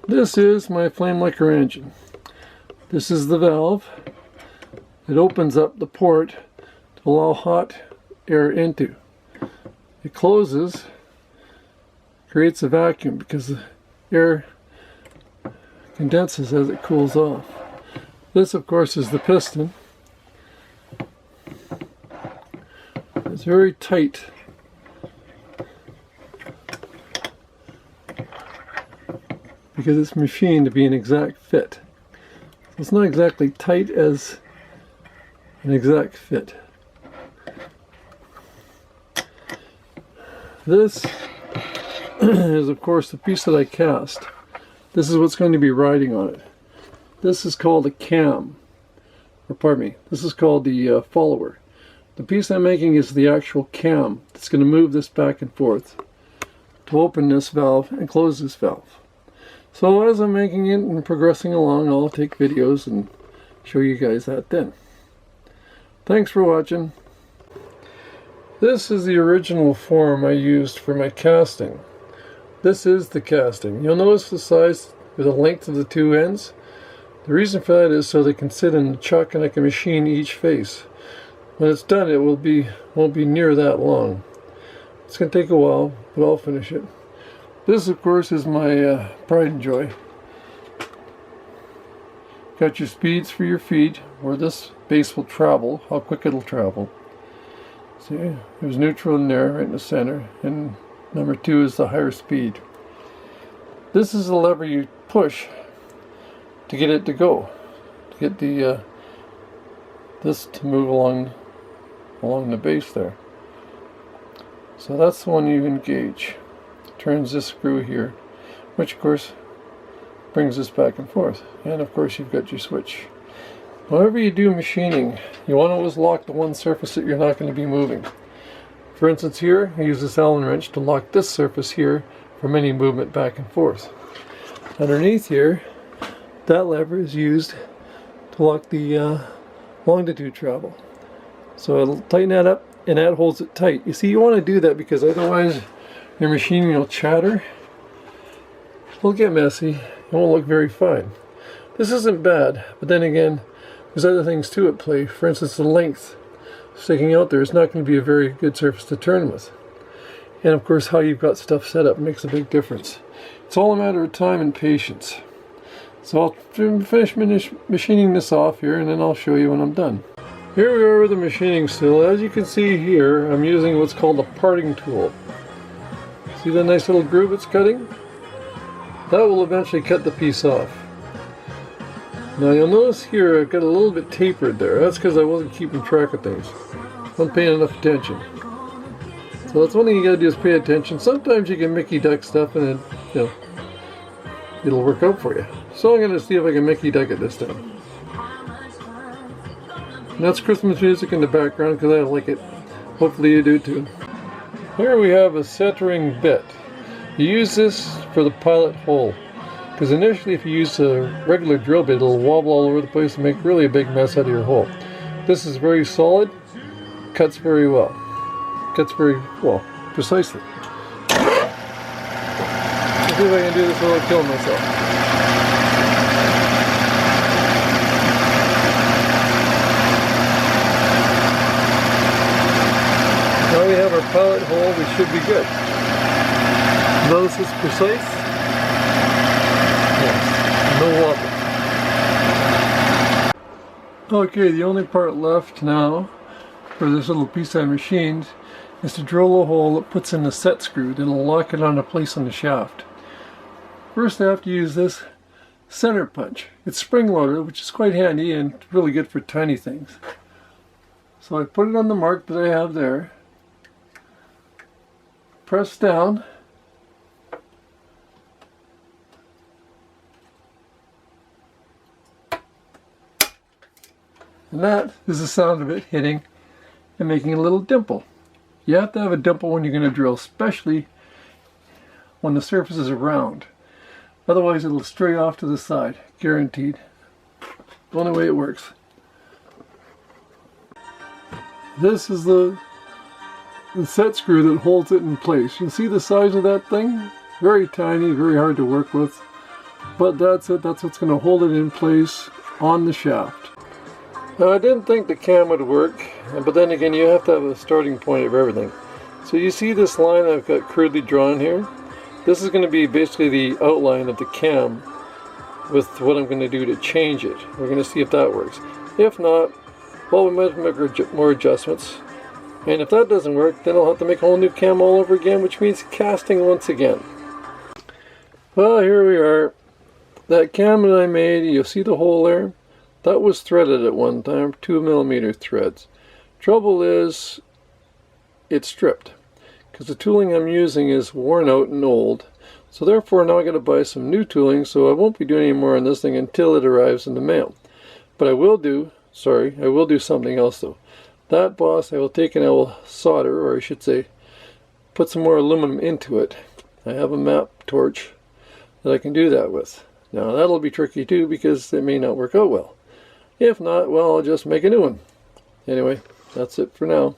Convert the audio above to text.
This is my flame liquor engine. This is the valve. It opens up the port to allow hot air into. It closes, creates a vacuum because the air condenses as it cools off. This, of course, is the piston. It's very tight. Because it's machined to be an exact fit. It's not exactly tight as an exact fit. This is, of course, the piece that I cast. This is what's going to be riding on it. This is called a cam. Or pardon me, this is called the follower. The piece I'm making is the actual cam that's going to move this back and forth to open this valve and close this valve. So as I'm making it and progressing along, I'll take videos and show you guys that then. Thanks for watching. This is the original form I used for my casting. This is the casting. You'll notice the size or the length of the two ends. The reason for that is so they can sit in the chuck and I can machine each face. When it's done, it won't be near that long. It's going to take a while, but I'll finish it. This, of course, is my pride and joy. Got your speeds for your feet, where this base will travel, how quick it'll travel. See, there's neutral in there, right in the center, and number 2 is the higher speed. This is the lever you push to get it to go, to get the this to move along the base there. So that's the one you engage. Turns this screw here, which of course brings this back and forth. And of course you've got your switch. Whenever you do machining, you want to always lock the one surface that you're not going to be moving. For instance here, I use this Allen wrench to lock this surface here from any movement back and forth. Underneath here, that lever is used to lock the longitude travel. So it'll tighten that up and that holds it tight. You see, you want to do that because otherwise your machining will chatter. It'll get messy. It won't look very fine. This isn't bad, but then again, there's other things too at play. For instance, the length sticking out there is not going to be a very good surface to turn with. And of course, how you've got stuff set up makes a big difference. It's all a matter of time and patience. So I'll finish machining this off here, and then I'll show you when I'm done. Here we are with the machining still. As you can see here, I'm using what's called a parting tool. See the nice little groove it's cutting? That will eventually cut the piece off. Now you'll notice here I've got a little bit tapered there. That's because I wasn't keeping track of things. I wasn't paying enough attention. So that's one thing you gotta do is pay attention. Sometimes you can Mickey duck stuff and then, it'll work out for you. So I'm gonna see if I can Mickey duck it this time. And that's Christmas music in the background because I like it. Hopefully you do too. Here we have a centering bit. You use this for the pilot hole. Because initially if you use a regular drill bit, it'll wobble all over the place and make really a big mess out of your hole. This is very solid, cuts very well. Cuts very well, precisely. Let's see if I can do this without killing myself. Now we have our pilot hole, we should be good. Notice it's precise. Yes, no wobble. Okay, the only part left now for this little piece I machined is to drill a hole that puts in the set screw that'll lock it onto place on the shaft. First I have to use this center punch. It's spring loaded, which is quite handy and really good for tiny things. So I put it on the mark that I have there, press down, and that is the sound of it hitting and making a little dimple. You have to have a dimple when you're going to drill, especially when the surface is round. Otherwise it'll stray off to the side, guaranteed. The only way it works. This is the set screw that holds it in place. You can see the size of that thing? Very tiny, very hard to work with. but that's it. That's what's going to hold it in place on the shaft. Now, I didn't think the cam would work, but then again, you have to have a starting point of everything. So you see this line I've got crudely drawn here? This is going to be basically the outline of the cam with what I'm going to do to change it. We're going to see if that works. If not, well, we might make more adjustments. And if that doesn't work, then I'll have to make a whole new cam all over again, which means casting once again. Well, here we are. That cam that I made, you'll see the hole there? That was threaded at one time, 2mm threads. Trouble is, it's stripped, because the tooling I'm using is worn out and old. So therefore now I got to buy some new tooling, so I won't be doing any more on this thing until it arrives in the mail. But I will do something else though. That boss I will take and I will solder, or I should say, put some more aluminum into it. I have a map torch that I can do that with. Now that'll be tricky too, because it may not work out well. If not, well, I'll just make a new one. Anyway, that's it for now.